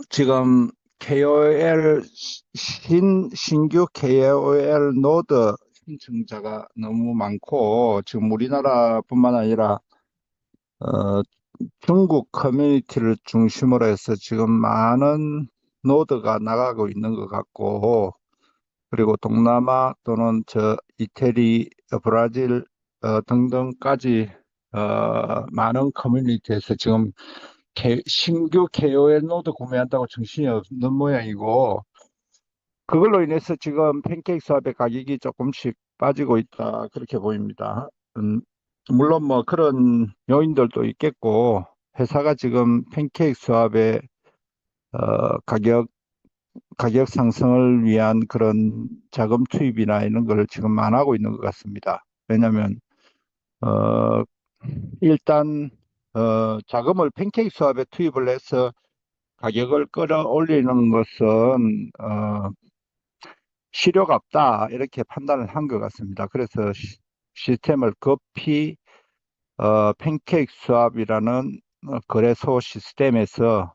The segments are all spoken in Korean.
지금 KOL 신규 KOL 노드 신청자가 너무 많고 지금 우리나라뿐만 아니라 어, 중국 커뮤니티를 중심으로 해서 지금 많은 노드가 나가고 있는 것 같고, 그리고 동남아 또는 이태리, 브라질 등등까지 많은 커뮤니티에서 지금 신규 KOL 노드 구매한다고 정신이 없는 모양이고, 그걸로 인해서 지금 팬케이크 수합의 가격이 조금씩 빠지고 있다, 그렇게 보입니다. 물론 뭐 그런 요인들도 있겠고, 회사가 지금 팬케이크 수합의 가격 상승을 위한 그런 자금 투입이나 이런 걸 지금 안 하고 있는 것 같습니다. 왜냐하면 어, 일단 자금을 팬케이크 수합에 투입을 해서 가격을 끌어올리는 것은 실효가 없다, 이렇게 판단을 한 것 같습니다. 그래서 시스템을 급히 팬케이크 수합이라는 거래소 시스템에서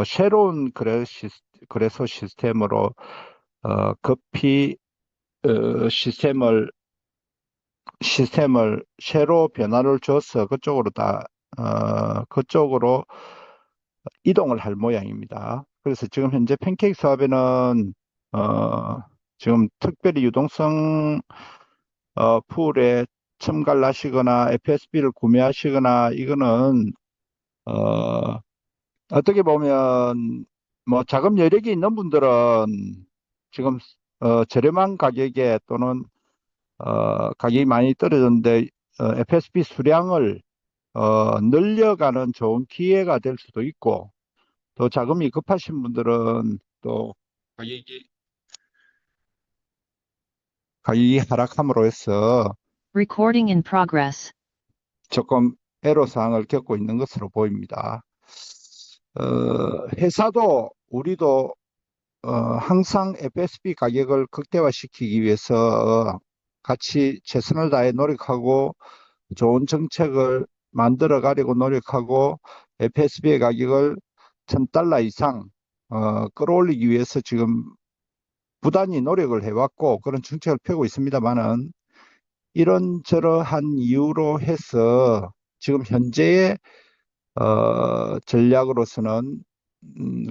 새로운 거래소 시스템으로 급히 시스템을 새로 변화를 줘서 그쪽으로 이동을 할 모양입니다. 그래서 지금 현재 팬케이크 사업에는 어, 지금 특별히 유동성 풀에 첨가를 하시거나 FSB를 구매하시거나, 이거는 어, 어떻게 보면 뭐 자금 여력이 있는 분들은 지금 저렴한 가격에 또는 가격이 많이 떨어졌는데 FSB 수량을 늘려가는 좋은 기회가 될 수도 있고, 또 자금이 급하신 분들은 또 가격이, 가격이 하락함으로 해서 Recording in progress. 조금 애로사항을 겪고 있는 것으로 보입니다. 회사도 우리도 항상 FSB 가격을 극대화시키기 위해서 같이 최선을 다해 노력하고 좋은 정책을 만들어 가려고 노력하고, FSB의 가격을 $1,000 이상 끌어올리기 위해서 지금 부단히 노력을 해왔고 그런 정책을 펴고 있습니다만은, 이런저러한 이유로 해서 지금 현재의 전략으로서는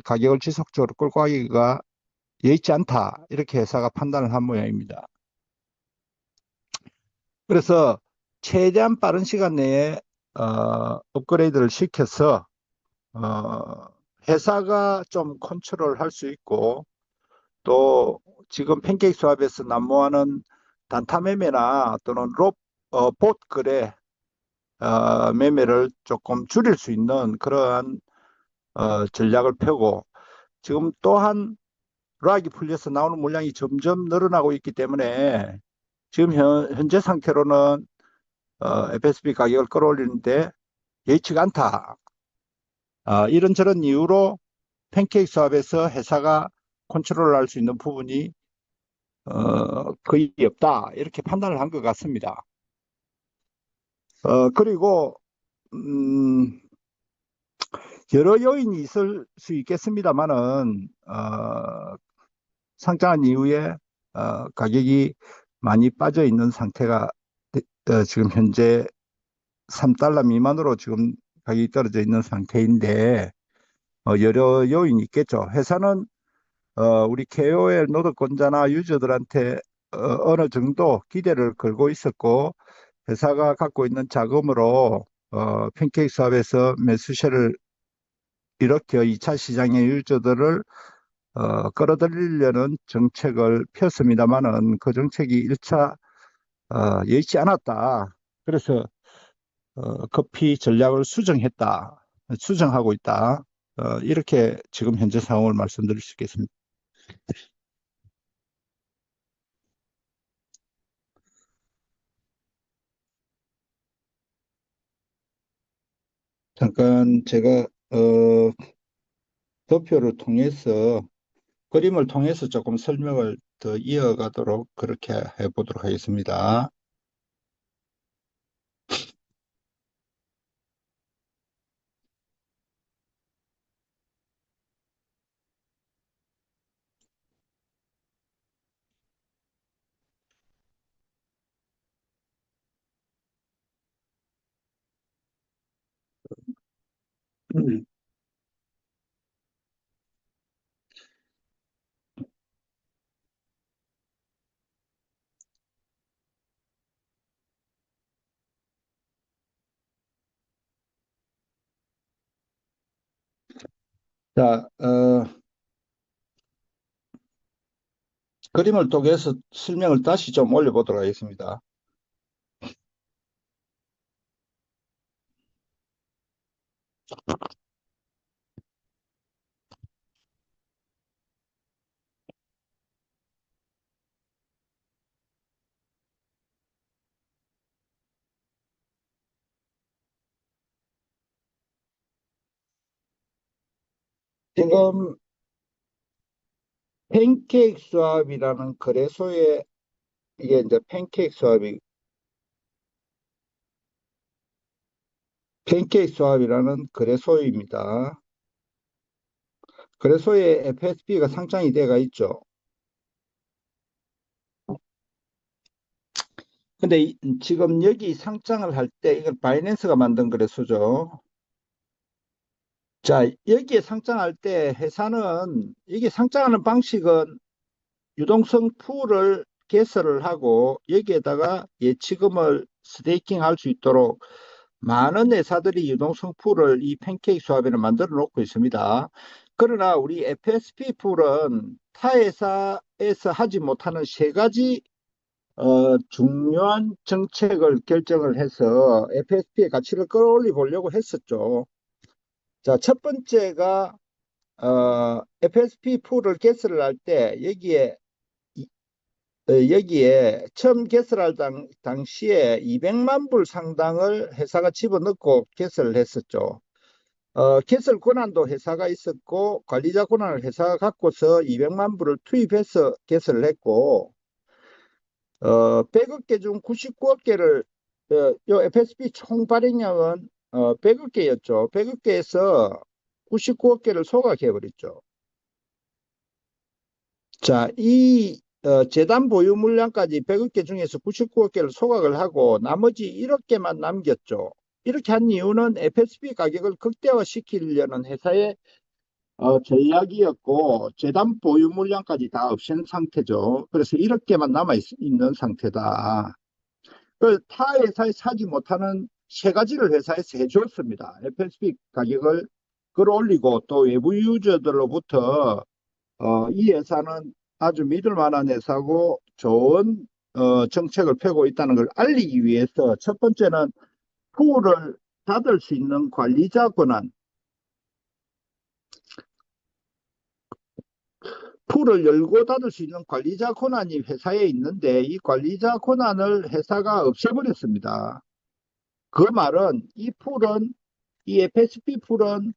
가격을 지속적으로 끌고 가기가 여의치 않다, 이렇게 회사가 판단을 한 모양입니다. 그래서 최대한 빠른 시간 내에 업그레이드를 시켜서 어, 회사가 좀 컨트롤 할 수 있고, 또 지금 팬케이크 수합에서 난무하는 단타 매매나 또는 봇 거래 매매를 조금 줄일 수 있는 그러한 전략을 펴고, 지금 또한 락이 풀려서 나오는 물량이 점점 늘어나고 있기 때문에 지금 현재 상태로는 FSB 가격을 끌어올리는데 여의치가 않다. 이런저런 이유로 팬케이크 사업에서 회사가 컨트롤할 수 있는 부분이 거의 없다, 이렇게 판단을 한 것 같습니다. 그리고 음, 여러 요인이 있을 수 있겠습니다만은 상장한 이후에 가격이 많이 빠져 있는 상태가 지금 현재 $3 미만으로 지금 가격이 떨어져 있는 상태인데, 여러 요인이 있겠죠. 회사는 우리 KOL 노동권자나 유저들한테 어느 정도 기대를 걸고 있었고, 회사가 갖고 있는 자금으로 팬케이크 사업에서 매수세를 일으켜 2차 시장의 유저들을 끌어들이려는 정책을 폈습니다만은, 그 정책이 1차 여의치 않았다. 그래서 급히 전략을 수정하고 있다. 이렇게 지금 현재 상황을 말씀드릴 수 있겠습니다. 잠깐 제가 도표를 통해서, 그림을 통해서 조금 설명을 더 이어가도록 그렇게 해보도록 하겠습니다. 자, 그림을 통해서 설명을 다시 좀 올려보도록 하겠습니다. 지금 팬케이크 수압이라는 거래소에 이게 이제 팬케이크 수압이라는 거래소입니다. 거래소에 FSB가 상장이 돼가 있죠. 근데 지금 여기 상장을 할 때 이걸 바이낸스가 만든 거래소죠. 자, 여기에 상장할 때 회사는 이게 상장하는 방식은 유동성 풀을 개설을 하고 여기에다가 예치금을 스테이킹 할 수 있도록 많은 회사들이 유동성 풀을 이 팬케이크 수합에는 만들어 놓고 있습니다. 그러나 우리 FSP 풀은 타 회사에서 하지 못하는 세 가지 중요한 정책을 결정을 해서 FSP의 가치를 끌어올려 보려고 했었죠. 자, 첫 번째가 FSP 풀을 개설을 할 때 여기에 처음 개설할 당시에 200만 불 상당을 회사가 집어넣고 개설을 했었죠. 개설 권한도 회사가 있었고 관리자 권한을 회사가 갖고서 200만 불을 투입해서 개설을 했고 100억 개 중 99억 개를 요 FSP 총 발행량은 100억 개였죠. 100억 개에서 99억 개를 소각해 버렸죠. 자, 이 재단 보유 물량까지 100억 개 중에서 99억 개를 소각을 하고 나머지 1억 개만 남겼죠. 이렇게 한 이유는 FSP 가격을 극대화시키려는 회사의 전략이었고 재단 보유 물량까지 다 없앤 상태죠. 그래서 1억 개만 남아 있는 상태다. 타 회사에 사지 못하는 세 가지를 회사에서 해줬습니다. FSP 가격을 끌어올리고 또 외부 유저들로부터 이 회사는 아주 믿을 만한 회사고 좋은 정책을 펴고 있다는 걸 알리기 위해서 첫 번째는 풀을 닫을 수 있는 관리자 권한, 풀을 열고 닫을 수 있는 관리자 권한이 회사에 있는데 이 관리자 권한을 회사가 없애버렸습니다. 그 말은 이 FSP 풀은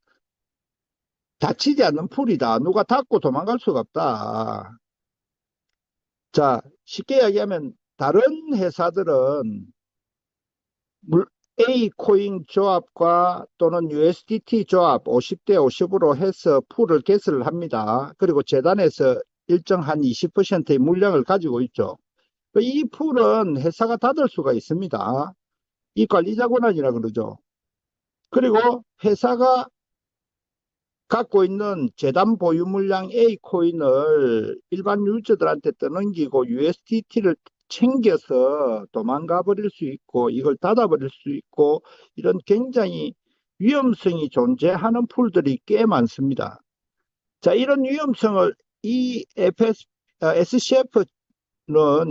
닫히지 않는 풀이다. 누가 닫고 도망갈 수가 없다. 자, 쉽게 이야기하면 다른 회사들은 A 코인 조합과 또는 USDT 조합 50대 50으로 해서 풀을 개설을 합니다. 그리고 재단에서 일정 한 20%의 물량을 가지고 있죠. 이 풀은 회사가 닫을 수가 있습니다. 이 관리자 권한이라 그러죠. 그리고 회사가 갖고 있는 재단 보유 물량 A 코인을 일반 유저들한테 떠넘기고 USDT를 챙겨서 도망가 버릴 수 있고 이걸 닫아 버릴 수 있고 이런 굉장히 위험성이 존재하는 풀들이 꽤 많습니다. 자, 이런 위험성을 이 SCF는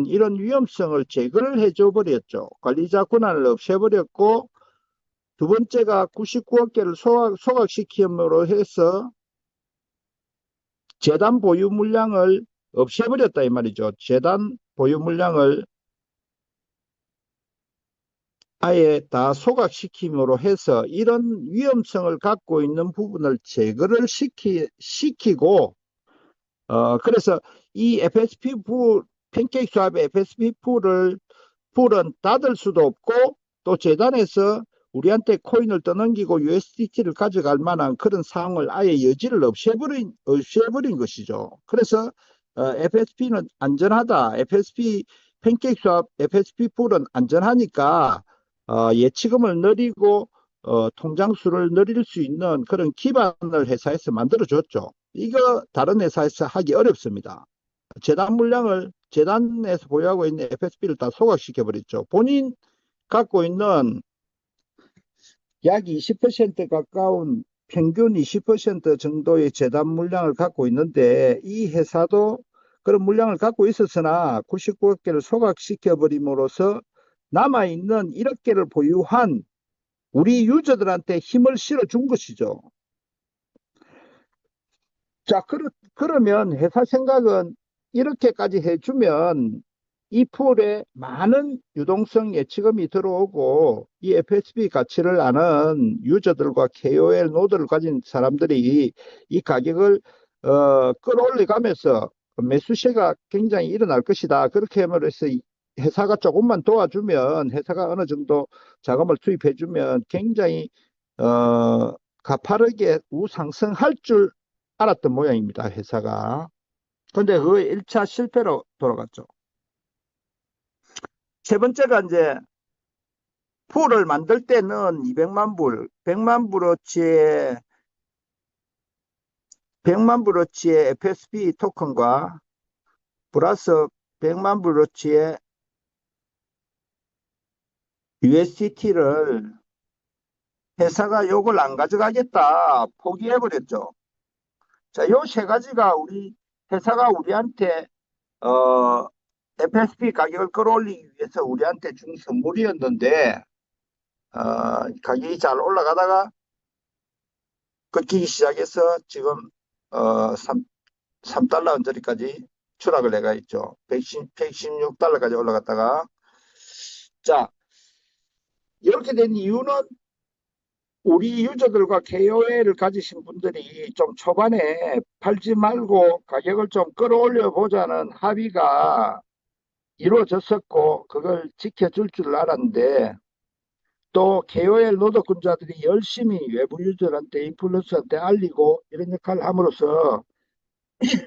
이런 위험성을 제거를 해줘 버렸죠. 관리자 권한을 없애버렸고 두 번째가 99억 개를 소각시킴으로 해서 재단 보유 물량을 없애버렸다 이 말이죠. 재단 보유 물량을 아예 다 소각시킴으로 해서 이런 위험성을 갖고 있는 부분을 제거를 시키고 그래서 이 FSP 풀 팬케이크 수합의 FSP 풀은 닫을 수도 없고 또 재단에서 우리한테 코인을 떠넘기고 USDT를 가져갈 만한 그런 상황을 아예 여지를 없애버린 것이죠. 그래서 FSP는 안전하다. FSP 팬케이크 수합 FSP 풀은 안전하니까 예치금을 늘리고 통장 수를 늘릴 수 있는 그런 기반을 회사에서 만들어줬죠. 이거 다른 회사에서 하기 어렵습니다. 재단 물량을 재단에서 보유하고 있는 FSB를 다 소각시켜 버렸죠. 본인 갖고 있는 약 20% 가까운 평균 20% 정도의 재단 물량을 갖고 있는데 이 회사도 그런 물량을 갖고 있었으나 99개를 소각시켜 버림으로써 남아있는 1억 개를 보유한 우리 유저들한테 힘을 실어준 것이죠. 자, 그러면 회사 생각은 이렇게까지 해주면 이 풀에 많은 유동성 예치금이 들어오고 이 FSB 가치를 아는 유저들과 KOL 노드를 가진 사람들이 이 가격을 끌어올려가면서 매수세가 굉장히 일어날 것이다. 그렇게 해서 회사가 조금만 도와주면 회사가 어느 정도 자금을 투입해주면 굉장히 가파르게 우상승할 줄 알았던 모양입니다, 회사가. 근데 그 1차 실패로 돌아갔죠. 세 번째가 이제 풀을 만들 때는 200만 불, 100만 불어치의 FSB 토큰과 플러스 100만 불어치의 USDT를 회사가 요걸 안 가져가겠다 포기해버렸죠. 자, 요 세 가지가 회사가 우리한테 FSB 가격을 끌어올리기 위해서 우리한테 준 선물이었는데 가격이 잘 올라가다가 꺾이기 시작해서 지금 3달러 언저리까지 추락을 해가 있죠. 116달러까지 올라갔다가 자, 이렇게 된 이유는 우리 유저들과 KOL을 가지신 분들이 좀 초반에 팔지 말고 가격을 좀 끌어올려 보자는 합의가 이루어졌었고 그걸 지켜줄 줄 알았는데 또 KOL 노동군자들이 열심히 외부 유저한테 인플루언서한테 알리고 이런 역할을 함으로써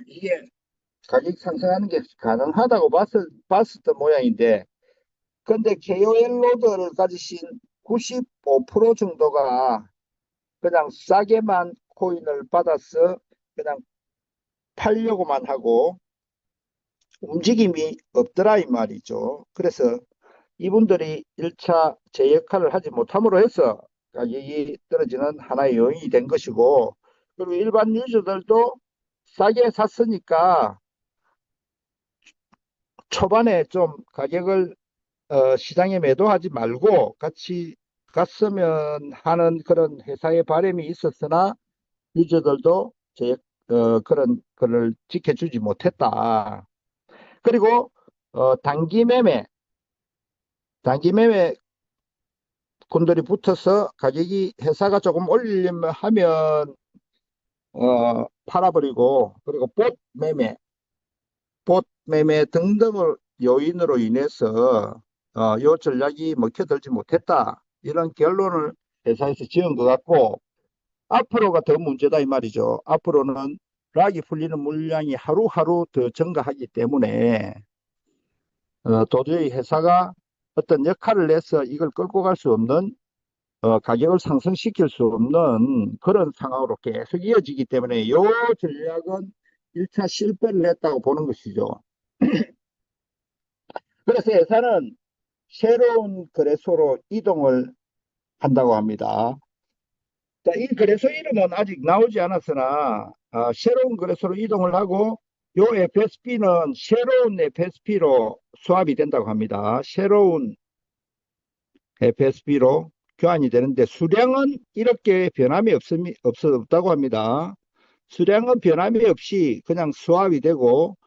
이게 가격 상승하는 게 가능하다고 봤었던 모양인데 근데 KOL 노드를 가지신 95% 정도가 그냥 싸게만 코인을 받아서 그냥 팔려고만 하고 움직임이 없더라 이 말이죠. 그래서 이분들이 1차 제 역할을 하지 못함으로 해서 가격이 떨어지는 하나의 요인이 된 것이고 그리고 일반 유저들도 싸게 샀으니까 초반에 좀 가격을 시장에 매도하지 말고 같이 갔으면 하는 그런 회사의 바람이 있었으나 유저들도 그런 거를 지켜주지 못했다. 그리고 단기 매매 군들이 붙어서 가격이 회사가 조금 올리려면 하면 팔아버리고 그리고 봇 매매 등등을 요인으로 인해서 요 전략이 먹혀들지 못했다. 이런 결론을 회사에서 지은 것 같고 앞으로가 더 문제다 이 말이죠. 앞으로는 락이 풀리는 물량이 하루하루 더 증가하기 때문에 도저히 회사가 어떤 역할을 내서 이걸 끌고 갈 수 없는 가격을 상승시킬 수 없는 그런 상황으로 계속 이어지기 때문에 이 전략은 1차 실패를 했다고 보는 것이죠. 그래서 회사는 새로운 거래소로 이동을 한다고 합니다. 자, 이 거래소 이름은 아직 나오지 않았으나 새로운 거래소로 이동을 하고 요 FSP는 새로운 FSP로 수합이 된다고 합니다. 새로운 FSP로 교환이 되는데 수량은 이렇게 변함이 없다고 합니다. 수량은 변함이 없이 그냥 수합이 되고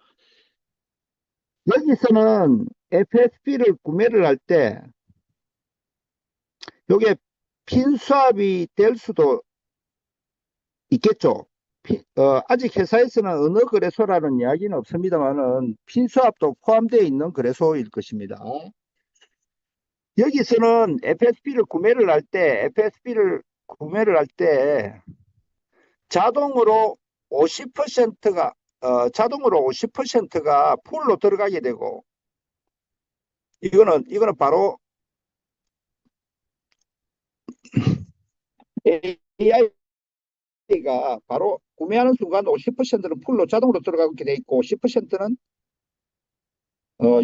여기서는 FSP를 구매를 할 때 이게 핀 수합이 될 수도 있겠죠. 아직 회사에서는 어느 거래소라는 이야기는 없습니다만은 핀 수합도 포함되어 있는 거래소일 것입니다. 여기서는 FSP를 구매를 할 때 자동으로 50%가 자동으로 50%가 풀로 들어가게 되고 이거는 바로 AI가 바로 구매하는 순간 50%는 풀로 자동으로 들어가게 돼 있고 10%는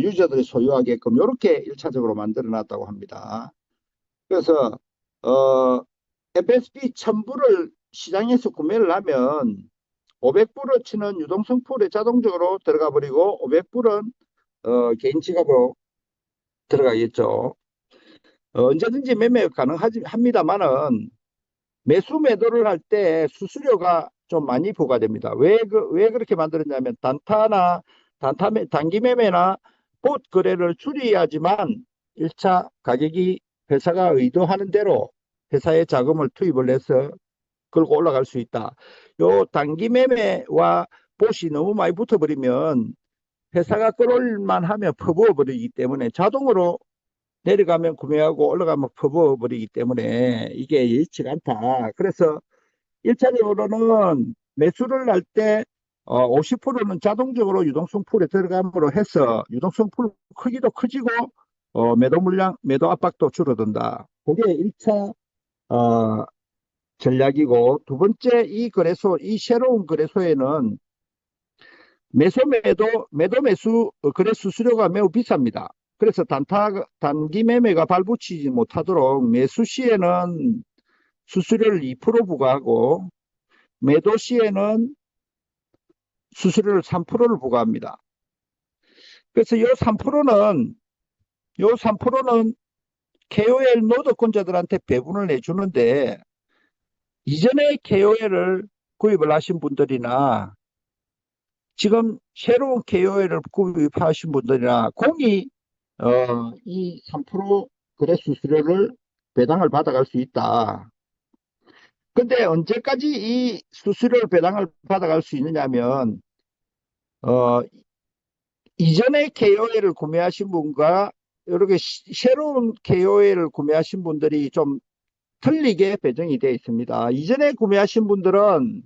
유저들이 소유하게끔 이렇게 1차적으로 만들어 놨다고 합니다. 그래서 FSP 1000불을 시장에서 구매를 하면 500불을 치는 유동성 풀에 자동적으로 들어가 버리고 500불은 개인 지갑으로 들어가겠죠. 언제든지 매매 가능합니다만은 매수 매도를 할 때 수수료가 좀 많이 부과됩니다. 왜 그렇게 만들었냐면 단기 매매나 봇 거래를 줄여야지만 1차 가격이 회사가 의도하는 대로 회사에 자금을 투입을 해서 끌고 올라갈 수 있다. 요 단기 매매와 봇이 너무 많이 붙어버리면 회사가 끌어올만 하면 퍼부어 버리기 때문에 자동으로 내려가면 구매하고 올라가면 퍼부어 버리기 때문에 이게 여의치가 않다. 그래서 1차적으로는 매수를 할 때 50%는 자동적으로 유동성 풀에 들어감으로 해서 유동성 풀 크기도 커지고 매도 압박도 줄어든다. 그게 1차 전략이고, 두 번째 이 새로운 거래소에는 매도 매수 거래 수수료가 매우 비쌉니다. 그래서 단기 매매가 발붙이지 못하도록 매수 시에는 수수료를 2% 부과하고 매도 시에는 수수료를 3%를 부과합니다. 그래서 요3%는 KOL 노드권자들한테 배분을 해주는데, 이전에 KOL을 구입을 하신 분들이나 지금 새로운 KOL을 구입하신 분들이나 공이 이 3% 거래 수수료를 배당을 받아갈 수 있다. 근데 언제까지 이 수수료를 배당을 받아갈 수 있느냐면 어, 이전에 KOL을 구매하신 분과 이렇게 새로운 KOL을 구매하신 분들이 좀 틀리게 배정이 되어 있습니다. 이전에 구매하신 분들은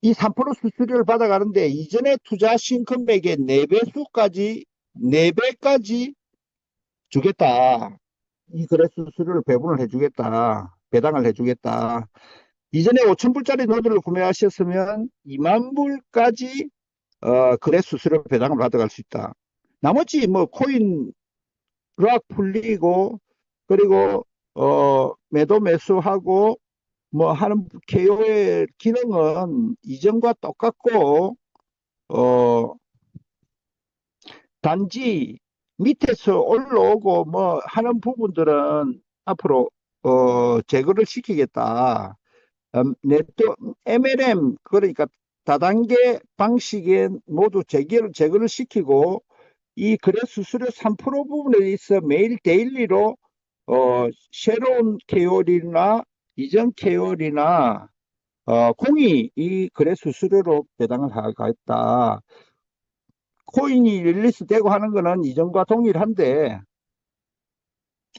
이 3% 수수료를 받아가는데 이전에 투자하신 금액의 4배수까지 4배까지 주겠다. 이 거래 수수료를 배분을 해주겠다. 배당을 해주겠다. 이전에 5,000불짜리 노트를 구매하셨으면 2만 불까지 거래 수수료 배당을 받아갈 수 있다. 나머지 뭐 코인 락 풀리고 그리고 매도 매수하고 뭐 하는 KO의 기능은 이전과 똑같고 어 단지 밑에서 올라오고 뭐 하는 부분들은 앞으로 제거를 시키겠다. 네트 MLM 그러니까 다단계 방식에 모두 제거를 시키고 이 거래 수수료 3% 부분에 있어 매일 데일리로 새로운 KOL이나 이전 KOL이나 공이 이 거래 수수료로 배당을 하겠다. 코인이 릴리스 되고 하는 거는 이전과 동일한데,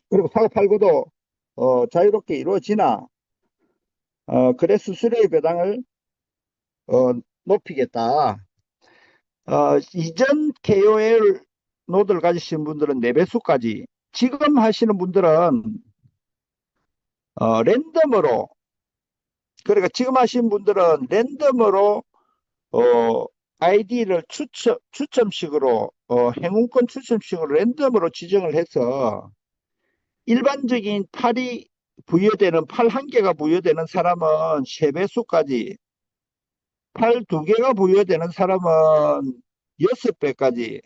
그리고 사고 팔고도 자유롭게 이루어지나 거래 수수료의 배당을 높이겠다. 이전 KOL 노드를 가지신 분들은 4배수까지, 지금 하시는 분들은 랜덤으로, 그러니까 지금 하시는 분들은 랜덤으로 어, 아이디를 추첨식으로 행운권 추첨식으로 랜덤으로 지정을 해서 일반적인 팔 한 개가 부여되는 사람은 3배수까지, 팔 2개가 부여되는 사람은 6배까지,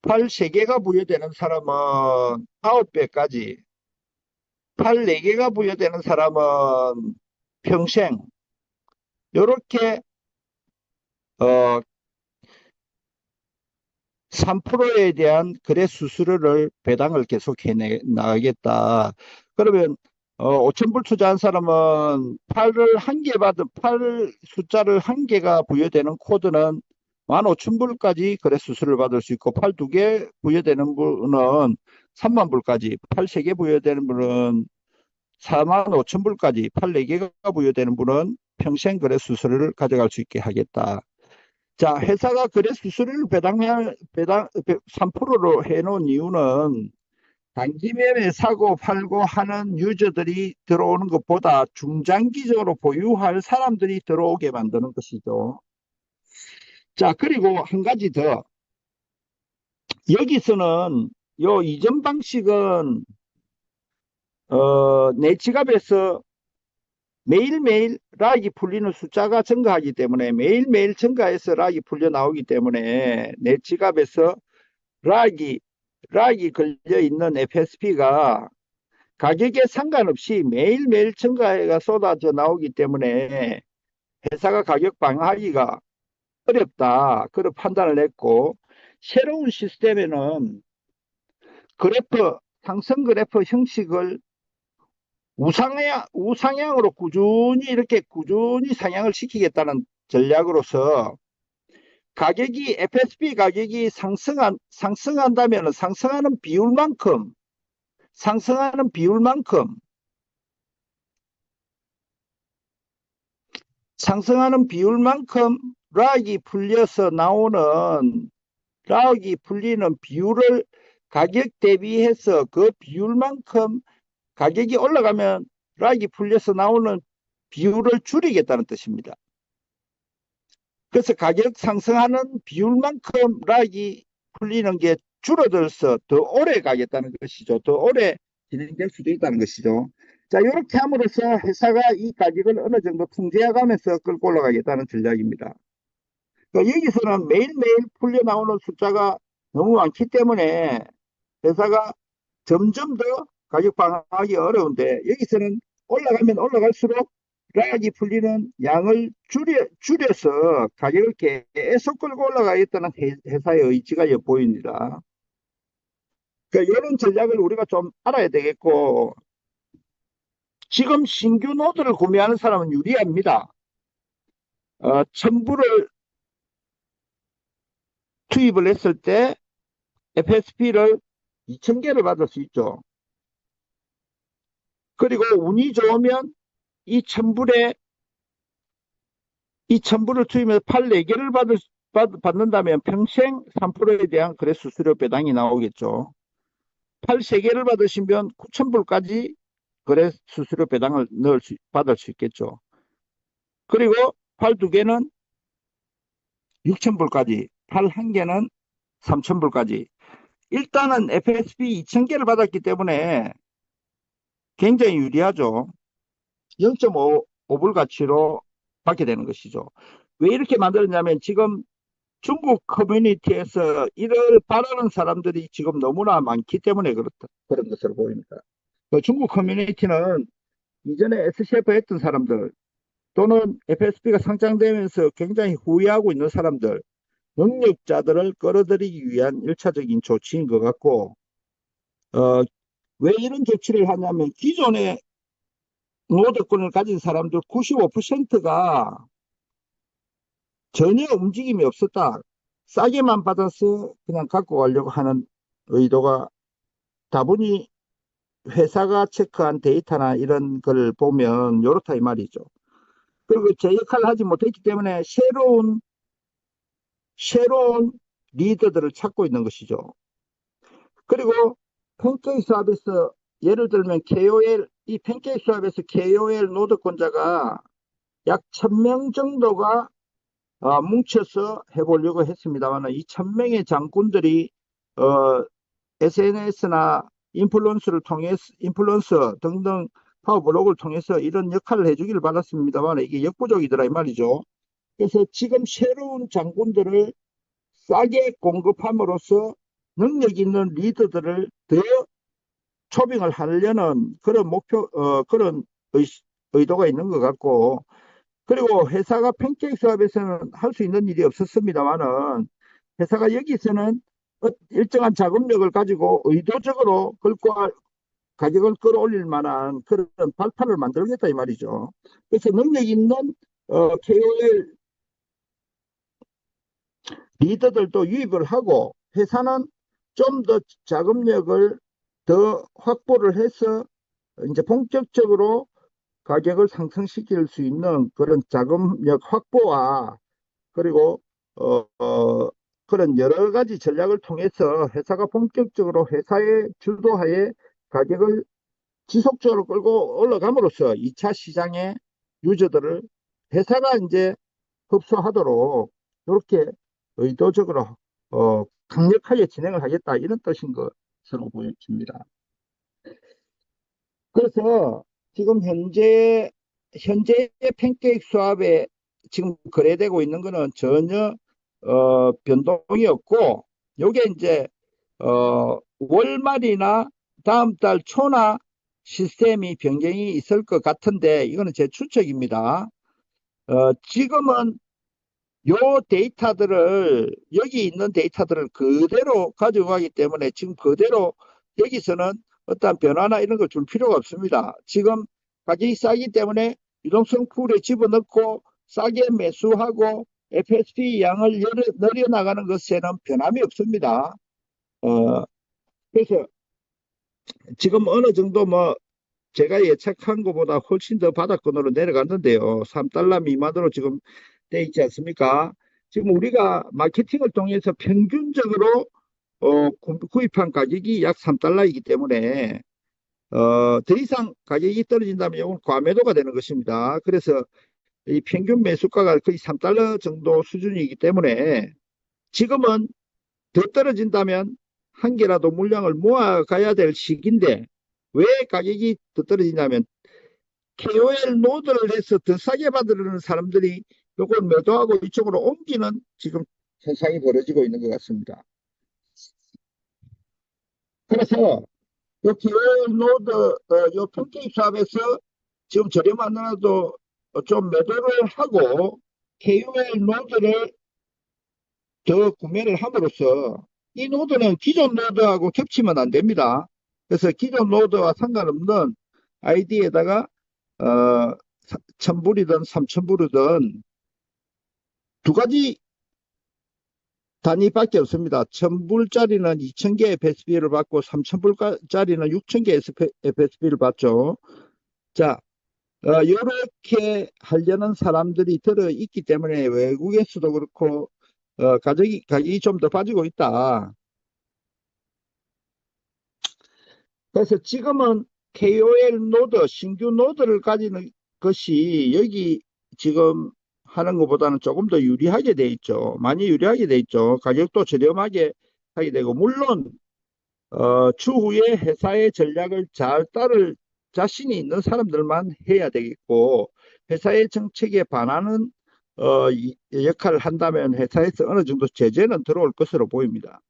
팔 3개가 부여되는 사람은 9배까지, 팔 4개가 부여되는 사람은 평생, 이렇게 3%에 대한 거래 수수료를 배당을 계속해 나가겠다. 그러면 5,000불 투자한 사람은 팔 숫자를 한 개가 부여되는 코드는 15,000불까지 거래 수수료를 받을 수 있고, 팔 2개 부여되는 분은 30,000불까지, 팔 3개 부여되는 분은 45,000불까지, 팔 4개가 부여되는 분은 평생 거래 수수료를 가져갈 수 있게 하겠다. 자, 회사가 거래 수수료를 3%로 해놓은 이유는 단기 매매 사고 팔고 하는 유저들이 들어오는 것보다 중장기적으로 보유할 사람들이 들어오게 만드는 것이죠. 자, 그리고 한 가지 더. 여기서는 요 이전 방식은 내 지갑에서 매일매일 락이 풀리는 숫자가 증가하기 때문에 매일매일 증가해서 락이 풀려 나오기 때문에 내 지갑에서 락이 걸려 있는 FSP가 가격에 상관없이 매일매일 증가해가 쏟아져 나오기 때문에 회사가 가격 방어하기가 어렵다. 그런 판단을 했고, 새로운 시스템에는 상승 그래프 형식을 우상향으로 꾸준히 상향을 시키겠다는 전략으로서 FSP 가격이 상승한다면 상승하는 비율만큼 락이 풀려서 나오는 락이 풀리는 비율을 가격 대비해서 그 비율만큼 가격이 올라가면 락이 풀려서 나오는 비율을 줄이겠다는 뜻입니다. 그래서 가격 상승하는 비율만큼 락이 풀리는 게 줄어들어서 더 오래 가겠다는 것이죠. 더 오래 진행될 수도 있다는 것이죠. 자, 이렇게 함으로써 회사가 이 가격을 어느 정도 통제해 가면서 끌고 올라가겠다는 전략입니다. 그러니까 여기서는 매일매일 풀려 나오는 숫자가 너무 많기 때문에 회사가 점점 더 가격 방어하기 어려운데, 여기서는 올라가면 올라갈수록 락이 풀리는 양을 줄여서 가격을 계속 끌고 올라가겠다는 회사의 의지가 보입니다. 그러니까 이런 전략을 우리가 좀 알아야 되겠고, 지금 신규 노드를 구매하는 사람은 유리합니다. 1000불을 투입을 했을 때 FSP를 2000개를 받을 수 있죠. 그리고 운이 좋으면 이 1000불에 이 1000불을 투입해서 팔 4개를 받는다면 평생 3%에 대한 거래 수수료 배당이 나오겠죠. 팔 3개를 받으시면 9,000불까지 거래 수수료 배당을 받을 수 있겠죠. 그리고 팔 2개는 6,000불까지, 팔 1개는 3,000불까지. 일단은 FSP 2,000개를 받았기 때문에 굉장히 유리하죠. 0.5불 가치로 받게 되는 것이죠. 왜 이렇게 만들었냐면 지금 중국 커뮤니티에서 이를 바라는 사람들이 지금 너무나 많기 때문에 그런 것으로 보입니다. 그 중국 커뮤니티는 이전에 S셰프 했던 사람들 또는 FSP가 상장되면서 굉장히 후회하고 있는 사람들, 능력자들을 끌어들이기 위한 일차적인 조치인 것 같고, 어, 왜 이런 조치를 하냐면 기존의 노드권을 가진 사람들 95%가 전혀 움직임이 없었다. 싸게만 받아서 그냥 갖고 가려고 하는 의도가 다분히 회사가 체크한 데이터나 이런 걸 보면 요렇다 이 말이죠. 그리고 제 역할을 하지 못했기 때문에 새로운 리더들을 찾고 있는 것이죠. 그리고 팬케이크 수업에서 예를 들면 이 팬케이크 수업에서 KOL 노드권자가 약 1000명 정도가 뭉쳐서 해보려고 했습니다만 이 1000명의 장군들이 SNS나 인플루언서 등등 파워블로그를 통해서 이런 역할을 해주기를 받았습니다만 이게 역부족이더라 이 말이죠. 그래서 지금 새로운 장군들을 싸게 공급함으로써 능력 있는 리더들을 더 초빙을 하려는 그런 그런 의도가 있는 것 같고, 그리고 회사가 팬케이크 사업에서는 할 수 있는 일이 없었습니다만은 회사가 여기서는 일정한 자금력을 가지고 의도적으로 가격을 끌어올릴 만한 그런 발판을 만들겠다 이 말이죠. 그래서 능력 있는 KOL 리더들도 유입을 하고 회사는 좀 더 자금력을 더 확보를 해서 이제 본격적으로 가격을 상승시킬 수 있는 그런 자금력 확보와 그리고 그런 여러 가지 전략을 통해서 회사가 본격적으로 회사의 주도하에 가격을 지속적으로 끌고 올라감으로써 2차 시장의 유저들을 회사가 이제 흡수하도록 이렇게 의도적으로 강력하게 진행을 하겠다 이런 뜻인 것으로 보여집니다. 그래서 지금 현재의 팬케이크 스왑에 지금 거래되고 있는 거는 전혀 변동이 없고, 요게 이제 월말이나 다음 달 초나 시스템이 변경이 있을 것 같은데, 이거는 제 추측입니다. 지금은 요 데이터들을, 여기 있는 데이터들을 그대로 가져가기 때문에 지금 그대로 여기서는 어떤 변화나 이런 걸 줄 필요가 없습니다. 지금 가격이 싸기 때문에 유동성 풀에 집어넣고 싸게 매수하고 FSP 양을 늘려나가는 것에는 변함이 없습니다. 그래서 지금 어느 정도 뭐 제가 예측한 것보다 훨씬 더 바닥권으로 내려갔는데요. 3달러 미만으로 지금 돼 있지 않습니까? 지금 우리가 마케팅을 통해서 평균적으로 구입한 가격이 약 3달러이기 때문에 더 이상 가격이 떨어진다면 이건 과매도가 되는 것입니다. 그래서 이 평균 매수가가 거의 3달러 정도 수준이기 때문에 지금은 더 떨어진다면 한 개라도 물량을 모아가야 될 시기인데, 왜 가격이 더 떨어지냐면 KOL 노드를 해서 더 싸게 받으려는 사람들이 이걸 매도하고 이쪽으로 옮기는 지금 현상이 벌어지고 있는 것 같습니다. 그래서 이 KOL 노드, 요 팬케이크 샵에서 지금 저렴한 하나도 좀 매도를 하고 KOL 노드를 더 구매를 함으로써 이 노드는 기존 노드하고 겹치면 안 됩니다. 그래서 기존 노드와 상관없는 아이디에다가 1000불이든 3000불이든 두 가지 단위밖에 없습니다. 1000불짜리는 2000개 FSB를 받고 3000불짜리는 6000개 FSB를 받죠. 자, 이렇게 하려는 사람들이 들어있기 때문에 외국에서도 그렇고 가격이 좀 더 빠지고 있다. 그래서 지금은 KOL 노드, 신규 노드를 가지는 것이 여기 지금 하는 것보다는 조금 더 유리하게 돼 있죠. 많이 유리하게 돼 있죠. 가격도 저렴하게 하게 되고, 물론 추후에 회사의 전략을 잘 따를 자신이 있는 사람들만 해야 되겠고, 회사의 정책에 반하는 역할을 한다면 회사에서 어느 정도 제재는 들어올 것으로 보입니다.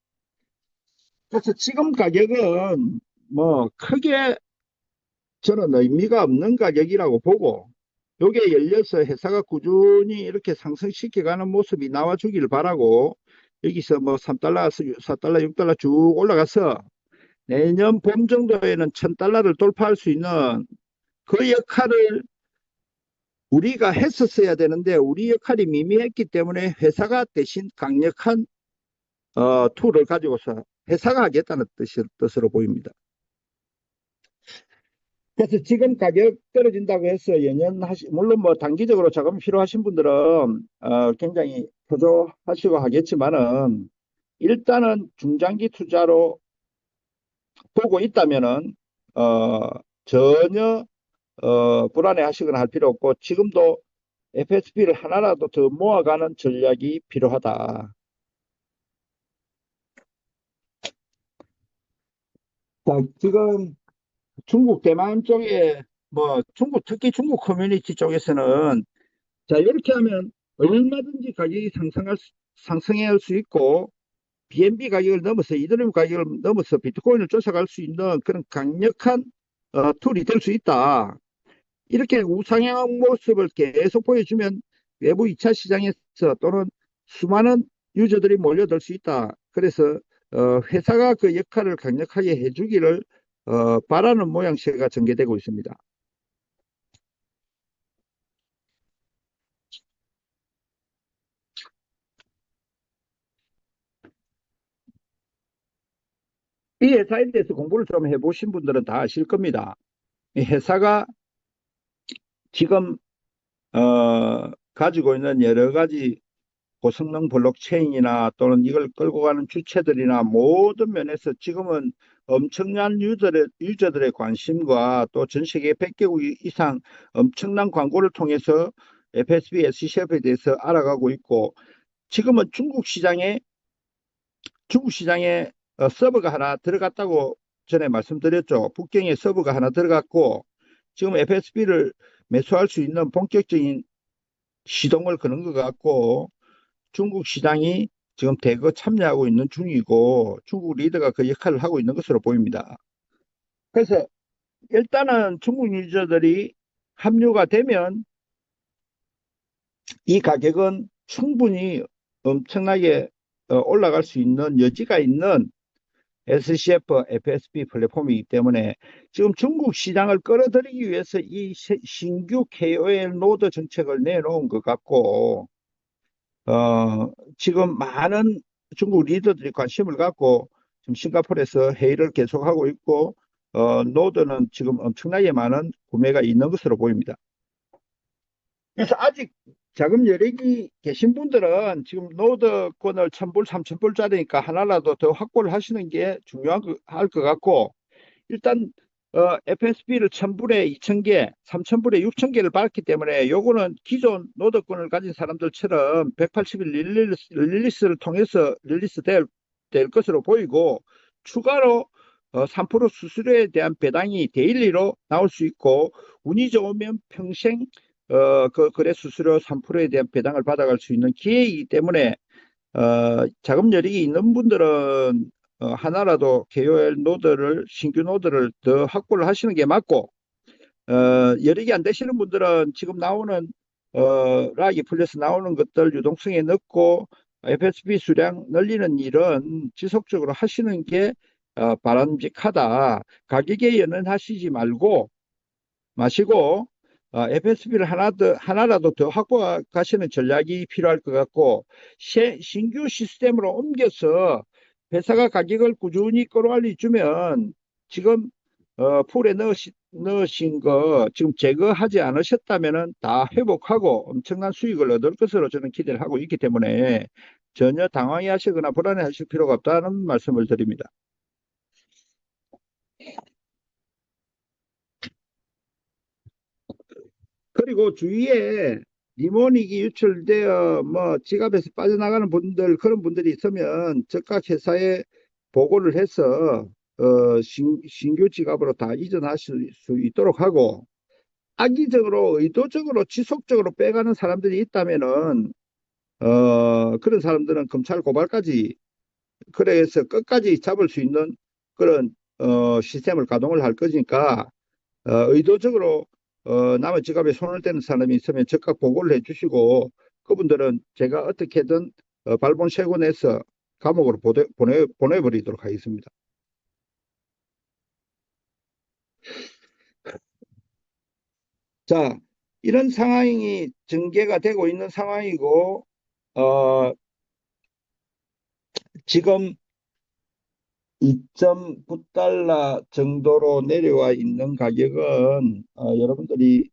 그래서 지금 가격은 뭐 크게 저는 의미가 없는 가격이라고 보고, 요게 열려서 회사가 꾸준히 이렇게 상승시켜가는 모습이 나와주길 바라고, 여기서 뭐 3달러, 4달러, 6달러 쭉 올라가서 내년 봄 정도에는 1000달러를 돌파할 수 있는 그 역할을 우리가 했었어야 되는데, 우리 역할이 미미했기 때문에 회사가 대신 강력한 툴을 가지고서 회사가 하겠다는 뜻으로 보입니다. 그래서 지금 가격 떨어진다고 해서 물론 뭐 단기적으로 자금 필요하신 분들은 굉장히 표조하시고 하겠지만은, 일단은 중장기 투자로 보고 있다면은 전혀 불안해 하시거나 할 필요 없고, 지금도 FSP를 하나라도 더 모아가는 전략이 필요하다. 자, 지금 중국 대만 쪽에 뭐 특히 중국 커뮤니티 쪽에서는, 자, 이렇게 하면 얼마든지 가격이 상승할 수 있고, BNB 가격을 넘어서 이더리움 가격을 넘어서 비트코인을 쫓아갈 수 있는 그런 강력한 툴이 될 수 있다. 이렇게 우상향 모습을 계속 보여주면 외부 2차 시장에서 또는 수많은 유저들이 몰려들 수 있다. 그래서 회사가 그 역할을 강력하게 해주기를 바라는 모양새가 전개되고 있습니다. 이 회사에 대해서 공부를 좀 해보신 분들은 다 아실 겁니다. 이 회사가 지금 가지고 있는 여러 가지 고성능 블록체인이나 또는 이걸 끌고 가는 주체들이나 모든 면에서 지금은 엄청난 유저들의 관심과 또 전 세계 100개국 이상 엄청난 광고를 통해서 FSB, SCF에 대해서 알아가고 있고, 지금은 중국 시장에 서버가 하나 들어갔다고 전에 말씀드렸죠. 북경에 서버가 하나 들어갔고, 지금 FSB를 매수할 수 있는 본격적인 시동을 거는 것 같고, 중국 시장이 지금 대거 참여하고 있는 중이고, 중국 리더가 그 역할을 하고 있는 것으로 보입니다. 그래서 일단은 중국 유저들이 합류가 되면 이 가격은 충분히 엄청나게 올라갈 수 있는 여지가 있는 SCF, FSB 플랫폼이기 때문에 지금 중국 시장을 끌어들이기 위해서 이 신규 KOL 노드 정책을 내놓은 것 같고, 지금 많은 중국 리더들이 관심을 갖고 지금 싱가포르에서 회의를 계속하고 있고, 노드는 지금 엄청나게 많은 구매가 있는 것으로 보입니다. 그래서 아직 자금 여력이 계신 분들은 지금 노드권을 1,000불, 3,000불짜리니까 하나라도 더 확보를 하시는 게 중요할 것 같고, 일단 FSB를 1,000불에 2,000개, 3,000불에 6,000개를 받았기 때문에 요거는 기존 노드권을 가진 사람들처럼 180일 릴리스를 통해서 될 것으로 보이고, 추가로 3% 수수료에 대한 배당이 데일리로 나올 수 있고, 운이 좋으면 평생 그 거래 수수료 3%에 대한 배당을 받아갈 수 있는 기회이기 때문에 자금 여력이 있는 분들은 하나라도 KOL 노드를, 신규 노드를 더 확보를 하시는 게 맞고, 여력이 안 되시는 분들은 지금 나오는 락이 풀려서 나오는 것들 유동성에 넣고 FSB 수량 늘리는 일은 지속적으로 하시는 게 바람직하다. 가격에 연연하시지 마시고 FSB를 하나라도 더 확보하시는 전략이 필요할 것 같고, 신규 시스템으로 옮겨서 회사가 가격을 꾸준히 끌어올려주면 지금 풀에 넣으신 거 지금 제거하지 않으셨다면 다 회복하고 엄청난 수익을 얻을 것으로 저는 기대를 하고 있기 때문에 전혀 당황해 하시거나 불안해 하실 필요가 없다는 말씀을 드립니다. 그리고 주위에 리모닉이 유출되어 뭐 지갑에서 빠져나가는 분들, 그런 분들이 있으면 즉각 회사에 보고를 해서 신규 지갑으로 다 이전하실 수 있도록 하고, 악의적으로 의도적으로 지속적으로 빼가는 사람들이 있다면은 그런 사람들은 검찰 고발까지, 그래서 끝까지 잡을 수 있는 그런 시스템을 가동을 할 거니까, 의도적으로 남의 지갑에 손을 대는 사람이 있으면 즉각 보고를 해주시고, 그분들은 제가 어떻게든 발본색원 내서 감옥으로 보내버리도록 하겠습니다. 자, 이런 상황이 전개가 되고 있는 상황이고, 어, 지금 2.9달러 정도로 내려와 있는 가격은 여러분들이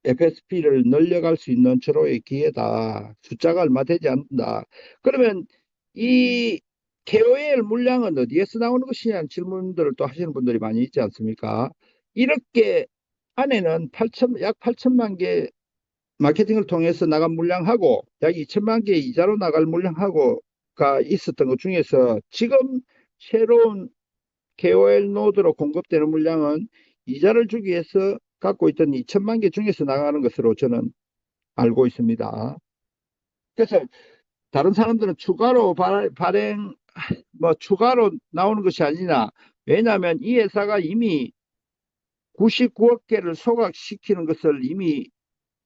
FSP를 늘려갈 수 있는 절호의 기회다. 숫자가 얼마 되지 않는다. 그러면 이 KOL 물량은 어디에서 나오는 것이냐는 질문들을 또 하시는 분들이 많이 있지 않습니까? 이렇게 안에는 약 8천만 개 마케팅을 통해서 나간 물량하고 약 2천만 개 이자로 나갈 물량하고가 있었던 것 중에서 지금 새로운 KOL 노드로 공급되는 물량은 이자를 주기 위해서 갖고 있던 2천만 개 중에서 나가는 것으로 저는 알고 있습니다. 그래서 다른 사람들은 추가로 추가로 나오는 것이 아니냐. 왜냐하면 이 회사가 이미 99억 개를 소각시키는 것을 이미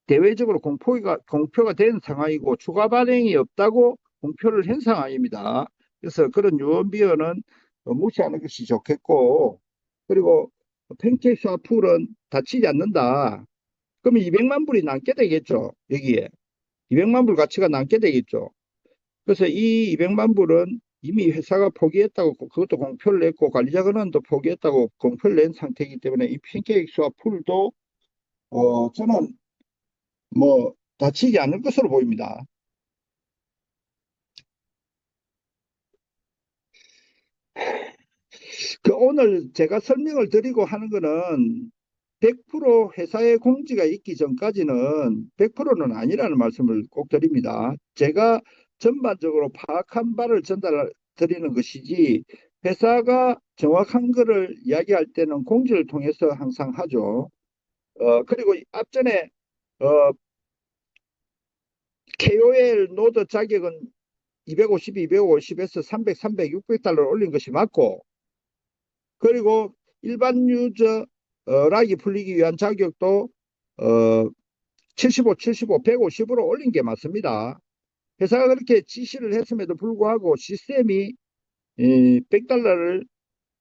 대외적으로 공표가 된 상황이고, 추가 발행이 없다고 공표를 한 상황입니다. 그래서 그런 유언비어는 무시하는 것이 좋겠고, 그리고 팬케이크 스와플은 다치지 않는다. 그러면 200만 불이 남게 되겠죠. 여기에 200만 불 가치가 남게 되겠죠. 그래서 이 200만 불은 이미 회사가 포기했다고, 그것도 공표를 했고 관리자 근원도 포기했다고 공표를 낸 상태이기 때문에 이 팬케이크 스와플도 저는 뭐 다치지 않을 것으로 보입니다. 오늘 제가 설명을 드리고 하는 거는 100% 회사의 공지가 있기 전까지는 100%는 아니라는 말씀을 꼭 드립니다. 제가 전반적으로 파악한 바를 전달 드리는 것이지, 회사가 정확한 거를 이야기할 때는 공지를 통해서 항상 하죠. 그리고 앞전에 어, KOL 노드 자격은 250, 250에서 300, 300, 600달러를 올린 것이 맞고, 그리고 일반 유저 락이 풀리기 위한 자격도 어, 75, 75, 150으로 올린 게 맞습니다. 회사가 그렇게 지시를 했음에도 불구하고 시스템이 100달러를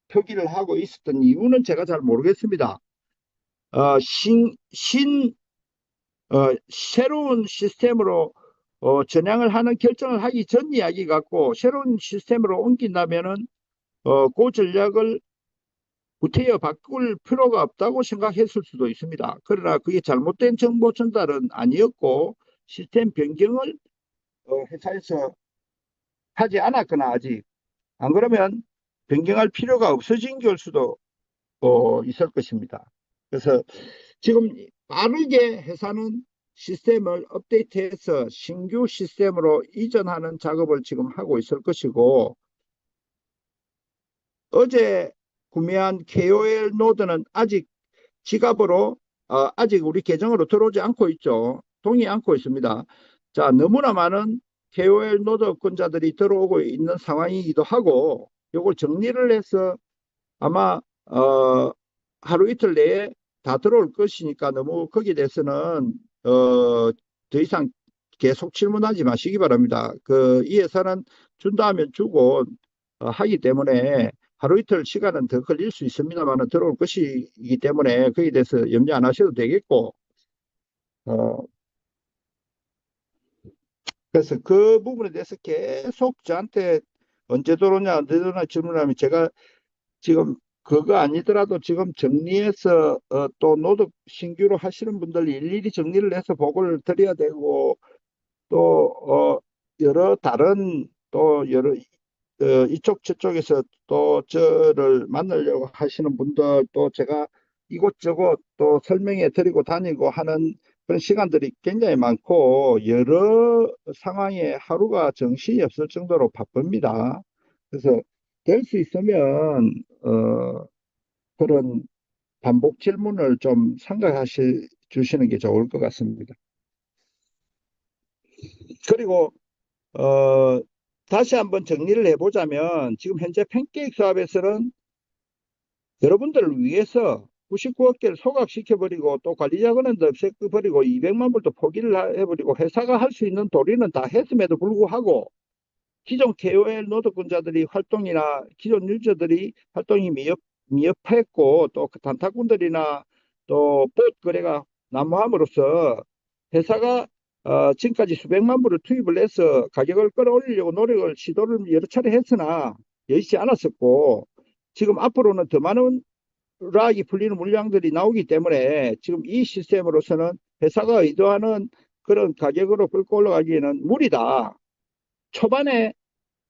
표기를 하고 있었던 이유는 제가 잘 모르겠습니다. 새로운 시스템으로 전향을 하는 결정을 하기 전 이야기 같고, 새로운 시스템으로 옮긴다면은 그 전략을 구태여 바꿀 필요가 없다고 생각했을 수도 있습니다. 그러나 그게 잘못된 정보 전달은 아니었고, 시스템 변경을 회사에서 하지 않았거나 아직 안 그러면 변경할 필요가 없어진 걸 수도 있을 것입니다. 그래서 지금 빠르게 회사는 시스템을 업데이트해서 신규 시스템으로 이전하는 작업을 지금 하고 있을 것이고, 어제 구매한 KOL 노드는 아직 지갑으로 아직 우리 계정으로 들어오지 않고 있죠. 동의 않고 있습니다. 자, 너무나 많은 KOL 노드권자들이 들어오고 있는 상황이기도 하고, 이걸 정리를 해서 아마 하루 이틀 내에 다 들어올 것이니까 너무 거기에 대해서는 더 이상 계속 질문하지 마시기 바랍니다. 이 회사는 준다 하면 주고 하기 때문에 하루 이틀 시간은 더 걸릴 수 있습니다만 들어올 것이기 때문에 거기에 대해서 염려 안 하셔도 되겠고, 어, 그래서 그 부분에 대해서 계속 저한테 언제 들어오냐 언제 들어오냐 질문하면, 제가 지금 그거 아니더라도 지금 정리해서 또 노득 신규로 하시는 분들 일일이 정리를 해서 보고를 드려야 되고, 또 여러 다른 또 여러 이쪽 저쪽에서 또 저를 만나려고 하시는 분들 또 제가 이곳저곳 또 설명해 드리고 다니고 하는 그런 시간들이 굉장히 많고, 여러 상황에 하루가 정신이 없을 정도로 바쁩니다. 그래서 될 수 있으면 그런 반복 질문을 좀 삼가하시 주시는 게 좋을 것 같습니다. 그리고 어, 다시 한번 정리를 해보자면, 지금 현재 팬케이크 사업에서는 여러분들을 위해서 99억 개를 소각시켜버리고 또 관리자금도 없애버리고 200만 불도 포기를 해버리고 회사가 할 수 있는 도리는 다 했음에도 불구하고, 기존 KOL 노동권자들이 활동이나 기존 유저들이 활동이 미흡했고, 또 그 단타꾼들이나 또 봇 거래가 난무함으로써 회사가 지금까지 수백만 불을 투입을 해서 가격을 끌어올리려고 노력을 시도를 여러 차례 했으나 여의치 않았었고, 지금 앞으로는 더 많은 락이 풀리는 물량들이 나오기 때문에 지금 이 시스템으로서는 회사가 의도하는 그런 가격으로 끌고 올라가기에는 무리다. 초반에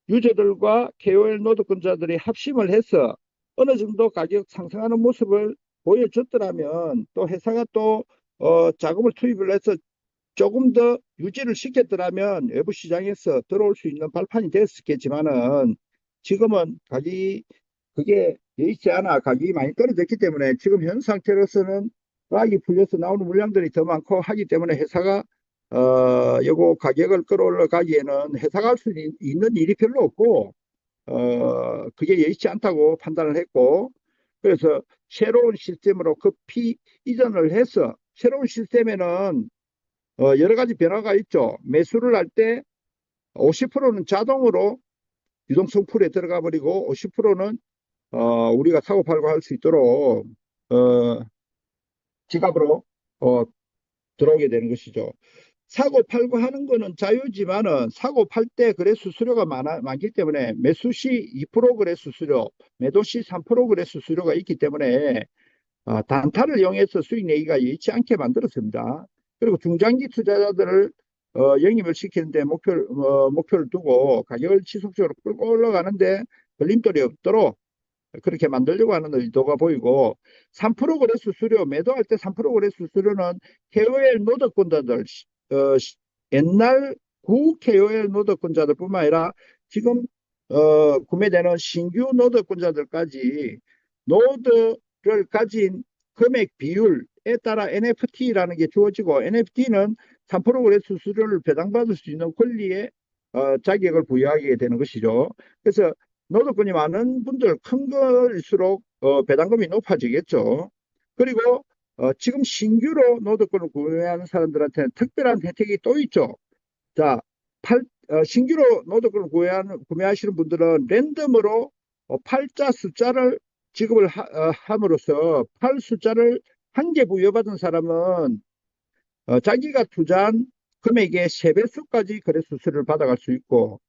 유저들과 KOL 노동권자들이 합심을 해서 어느 정도 가격 상승하는 모습을 보여줬더라면, 또 회사가 또 자금을 투입을 해서 조금 더 유지를 시켰더라면 외부 시장에서 들어올 수 있는 발판이 됐었겠지만은, 지금은 그게 여의치 않아 가격이 많이 떨어졌기 때문에 지금 현 상태로서는 락이 풀려서 나오는 물량들이 더 많고 하기 때문에 회사가 요거 가격을 끌어올려 가기에는 회사가 할 수 있는 일이 별로 없고, 그게 여의치 않다고 판단을 했고, 그래서 새로운 시스템으로 급히 이전을 해서, 새로운 시스템에는 여러 가지 변화가 있죠. 매수를 할 때 50%는 자동으로 유동성 풀에 들어가 버리고 50%는 우리가 사고 팔고 할 수 있도록 어, 지갑으로 어, 들어오게 되는 것이죠. 사고 팔고 하는 거는 자유지만은, 사고 팔 때 거래 수수료가 많기 때문에 매수 시 2% 거래 수수료, 매도 시 3% 거래 수수료가 있기 때문에 단타를 이용해서 수익 내기가 여의치 않게 만들었습니다. 그리고 중장기 투자자들을 영입을 시키는데 목표를 두고 가격을 지속적으로 끌고 올라가는데 걸림돌이 없도록 그렇게 만들려고 하는 의도가 보이고, 3% 거래 수수료, 매도할 때 3% 거래 수수료는 KOL 노동권자들, 옛날 구 KOL 노동권자들뿐만 아니라 지금 구매되는 신규 노동권자들까지 노드를 가진 금액 비율에 따라 NFT라는 게 주어지고, NFT는 3% 거래 수수료를 배당받을 수 있는 권리에 자격을 부여하게 되는 것이죠. 그래서 노동권이 많은 분들, 큰 걸수록 배당금이 높아지겠죠. 그리고 지금 신규로 노동권을 구매하는 사람들한테는 특별한 혜택이 또 있죠. 자, 신규로 노동권을 구매하시는 분들은 랜덤으로 팔자 숫자를 지급을 함으로써 팔 숫자를 한 개 부여받은 사람은 자기가 투자한 금액의 3배수까지 거래 수수료를 받아갈 수 있고,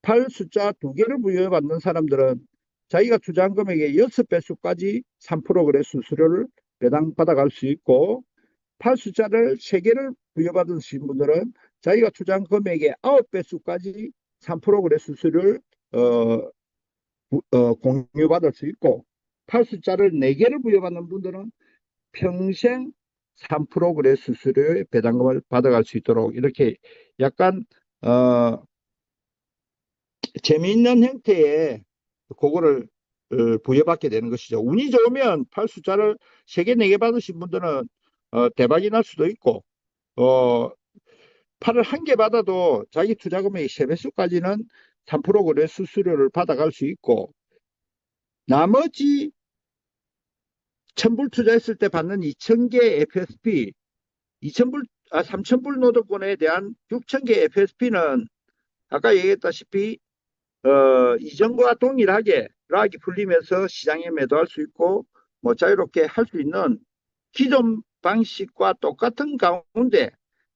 팔 숫자 2개를 부여받는 사람들은 자기가 투자한 금액의 6배수까지 3% 거래 수수료를 배당받아갈 수 있고, 팔 숫자를 3개를 부여받으신 분들은 자기가 투자한 금액의 9배수까지 3% 거래 수수료를 공유받을 수 있고, 팔 숫자를 4개를 부여받는 분들은 평생 3% 거래 수수료의 배당금을 받아갈 수 있도록 이렇게 약간 재미있는 형태의 그거를 부여받게 되는 것이죠. 운이 좋으면 팔 숫자를 3개, 4개 받으신 분들은 대박이 날 수도 있고, 팔을 한 개 받아도 자기 투자 금액의 3배수까지는 3% 거래 수수료를 받아갈 수 있고, 나머지 1,000불 투자했을 때 받는 2,000개 FSP, 3,000불 노동권에 대한 6,000개 FSP는 아까 얘기했다시피 이전과 동일하게 락이 풀리면서 시장에 매도할 수 있고 뭐 자유롭게 할 수 있는 기존 방식과 똑같은 가운데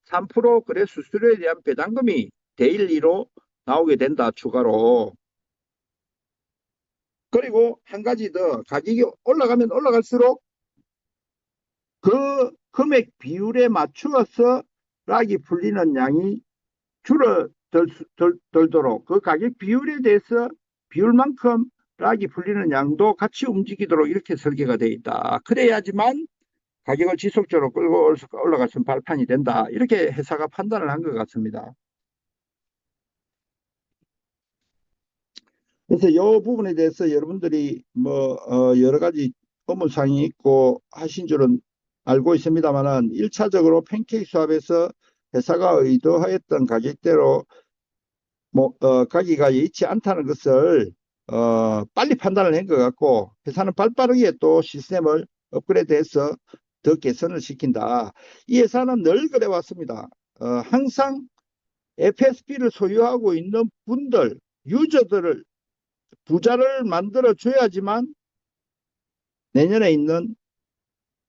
3% 거래 수수료에 대한 배당금이 데일리로 나오게 된다, 추가로. 그리고 한 가지 더, 가격이 올라가면 올라갈수록 그 금액 비율에 맞추어서 락이 풀리는 양이 줄어들도록 그 가격 비율에 대해서 비율만큼 락이 풀리는 양도 같이 움직이도록 이렇게 설계가 되어 있다. 그래야지만 가격을 지속적으로 끌고 올라갈 수 있는 발판이 된다. 이렇게 회사가 판단을 한 것 같습니다. 그래서 이 부분에 대해서 여러분들이 뭐 여러 가지 업무상이 있고 하신 줄은 알고 있습니다만은 1차적으로 팬케이크 수합에서 회사가 의도하였던 가격대로 뭐 가기가 여의치 않다는 것을 빨리 판단을 한 것 같고, 회사는 발빠르게 또 시스템을 업그레이드해서 더 개선을 시킨다. 이 회사는 늘 그래 왔습니다. 항상 FSP를 소유하고 있는 분들, 유저들을 부자를 만들어 줘야지만 내년에 있는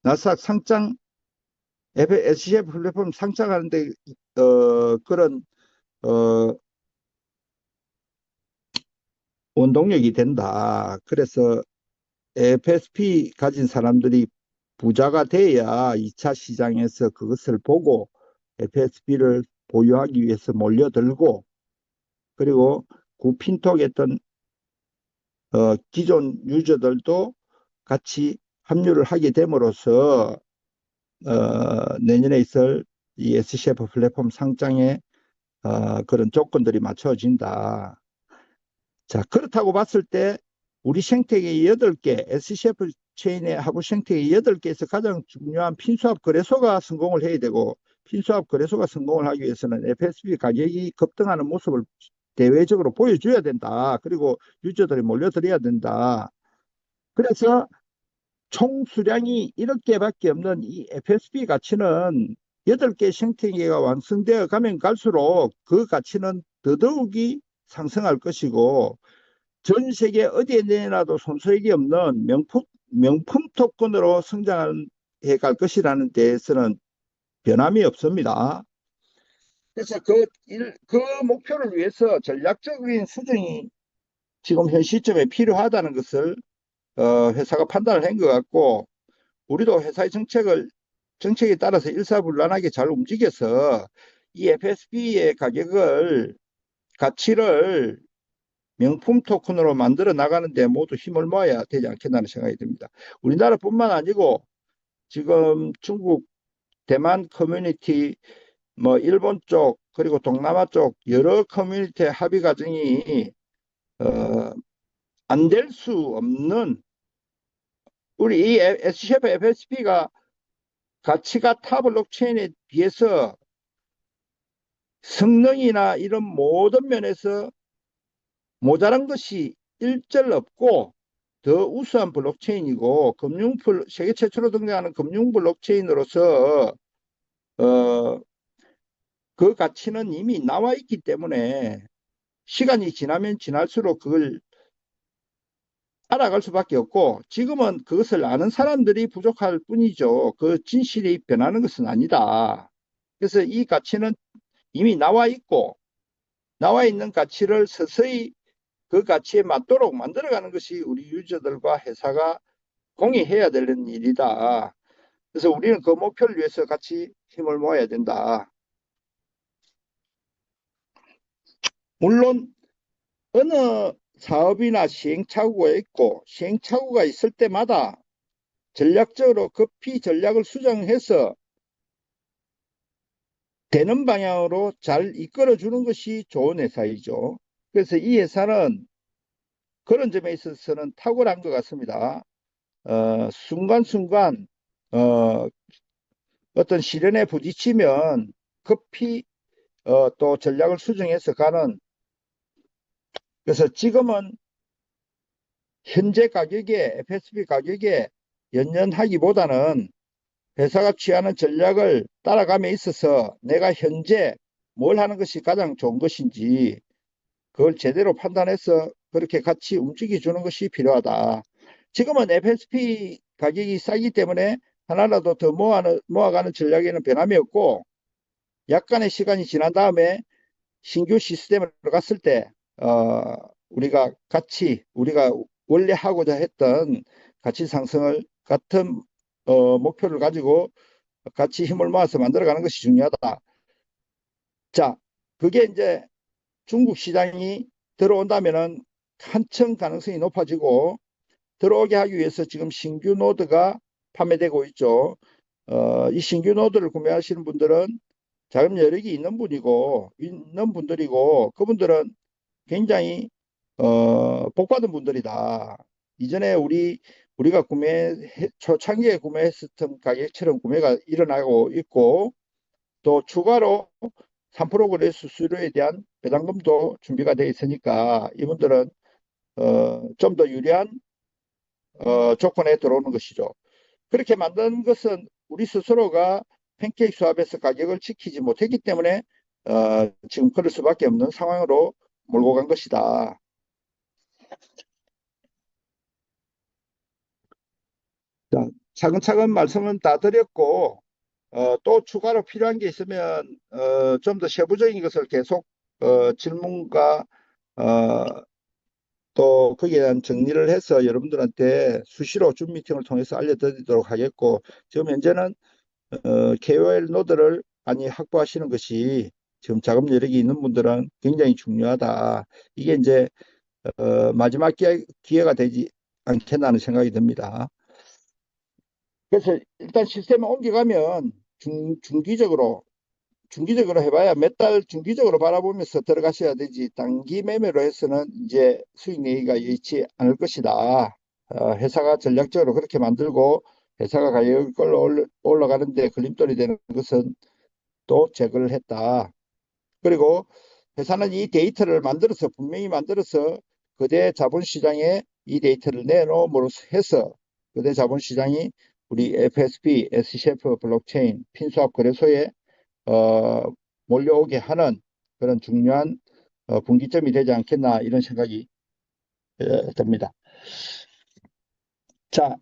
나스닥 상장 SCF 플랫폼 상장하는데 그런 원동력이 된다. 그래서 FSP 가진 사람들이 부자가 돼야 2차 시장에서 그것을 보고 FSP를 보유하기 위해서 몰려들고, 그리고 구핀톡했던 기존 유저들도 같이 합류를 하게 됨으로써 내년에 있을 이 SCF 플랫폼 상장에 그런 조건들이 맞춰진다. 자, 그렇다고 봤을 때 우리 생태계 8개, SCF 체인의 하부 생태계 8개에서 가장 중요한 핀수합 거래소가 성공을 해야 되고, 핀수합 거래소가 성공을 하기 위해서는 FSP 가격이 급등하는 모습을 대외적으로 보여줘야 된다. 그리고 유저들이 몰려들어야 된다. 그래서 총 수량이 1억 개밖에 없는 이 FSP 가치는 8개 생태계가 완성되어 가면 갈수록 그 가치는 더더욱이 상승할 것이고, 전 세계 어디에 내놔도 손색이 없는 명품 토큰으로 성장해 갈 것이라는 데에서는 변함이 없습니다. 그래서 그 목표를 위해서 전략적인 수정이 지금 현 시점에 필요하다는 것을 회사가 판단을 한 것 같고, 우리도 회사의 정책에 따라서 일사불란하게 잘 움직여서 이 FSP의 가치를 명품 토큰으로 만들어 나가는데 모두 힘을 모아야 되지 않겠나는 생각이 듭니다. 우리나라뿐만 아니고 지금 중국, 대만 커뮤니티, 뭐 일본 쪽 그리고 동남아 쪽 여러 커뮤니티 합의 과정이 안 될 수 없는 우리 이 SCF FSP가 가치가 타 블록체인에 비해서 성능이나 이런 모든 면에서 모자란 것이 일절 없고 더 우수한 블록체인이고 세계 최초로 등장하는 금융 블록체인으로서 어, 그 가치는 이미 나와 있기 때문에 시간이 지나면 지날수록 그걸 알아갈 수밖에 없고 지금은 그것을 아는 사람들이 부족할 뿐이죠. 그 진실이 변하는 것은 아니다. 그래서 이 가치는 이미 나와 있고 나와 있는 가치를 서서히 그 가치에 맞도록 만들어가는 것이 우리 유저들과 회사가 공유해야 되는 일이다. 그래서 우리는 그 목표를 위해서 같이 힘을 모아야 된다. 물론 어느 사업이나 시행착오가 있고 시행착오가 있을 때마다 전략적으로 급히 전략을 수정해서 되는 방향으로 잘 이끌어주는 것이 좋은 회사이죠. 그래서 이 회사는 그런 점에 있어서는 탁월한 것 같습니다. 순간순간 어, 어떤 시련에 부딪히면 급히 또 전략을 수정해서 가는. 그래서 지금은 현재 가격에 FSB 가격에 연연하기보다는 회사가 취하는 전략을 따라감에 있어서 내가 현재 뭘 하는 것이 가장 좋은 것인지 그걸 제대로 판단해서 그렇게 같이 움직여 주는 것이 필요하다. 지금은 FSP 가격이 싸기 때문에 하나라도 더 모아가는 전략에는 변함이 없고 약간의 시간이 지난 다음에 신규 시스템을 갔을 때 우리가 원래 하고자 했던 가치 상승을 같은 목표를 가지고 같이 힘을 모아서 만들어가는 것이 중요하다. 자, 그게 이제 중국 시장이 들어온다면은 한층 가능성이 높아지고 들어오게 하기 위해서 지금 신규 노드가 판매되고 있죠. 이 신규 노드를 구매하시는 분들은 자금 여력이 있는 분들이고 그분들은 굉장히 복 받은 분들이다. 이전에 우리가 초창기에 구매했었던 가격처럼 구매가 일어나고 있고 또 추가로 3%거래 수수료에 대한 배당금도 준비가 되어 있으니까 이분들은 좀 더 유리한 조건에 들어오는 것이죠. 그렇게 만든 것은 우리 스스로가 팬케이크 수합에서 가격을 지키지 못했기 때문에 지금 그럴 수밖에 없는 상황으로 몰고 간 것이다. 자, 차근차근 말씀은 다 드렸고 또 추가로 필요한 게 있으면 좀 더 세부적인 것을 계속 질문과 어, 또 거기에 대한 정리를 해서 여러분들한테 수시로 줌 미팅을 통해서 알려드리도록 하겠고 지금 현재는 KOL 노드를 많이 확보하시는 것이 지금 자금 여력이 있는 분들은 굉장히 중요하다. 이게 이제 마지막 기회가 되지 않겠나 하는 생각이 듭니다. 그래서 일단 시스템을 옮겨가면 중기적으로 해봐야 몇 달 중기적으로 바라보면서 들어가셔야 되지 단기 매매로 해서는 이제 수익 내기가 여의치 않을 것이다. 회사가 전략적으로 그렇게 만들고 회사가 가격이 올라가는데 걸림돌이 되는 것은 또 제거를 했다. 그리고 회사는 이 데이터를 분명히 만들어서 거대 자본시장에 이 데이터를 내놓음으로 해서 거대 자본시장이 우리 FSP, SCF 블록체인, 핀수합 거래소에 어, 몰려오게 하는 그런 중요한 분기점이 되지 않겠나 이런 생각이 듭니다. 자,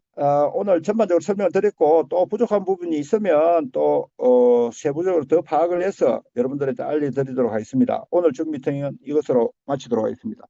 오늘 전반적으로 설명을 드렸고 또 부족한 부분이 있으면 또 세부적으로 더 파악을 해서 여러분들한테 알려드리도록 하겠습니다. 오늘 준 미팅은 이것으로 마치도록 하겠습니다.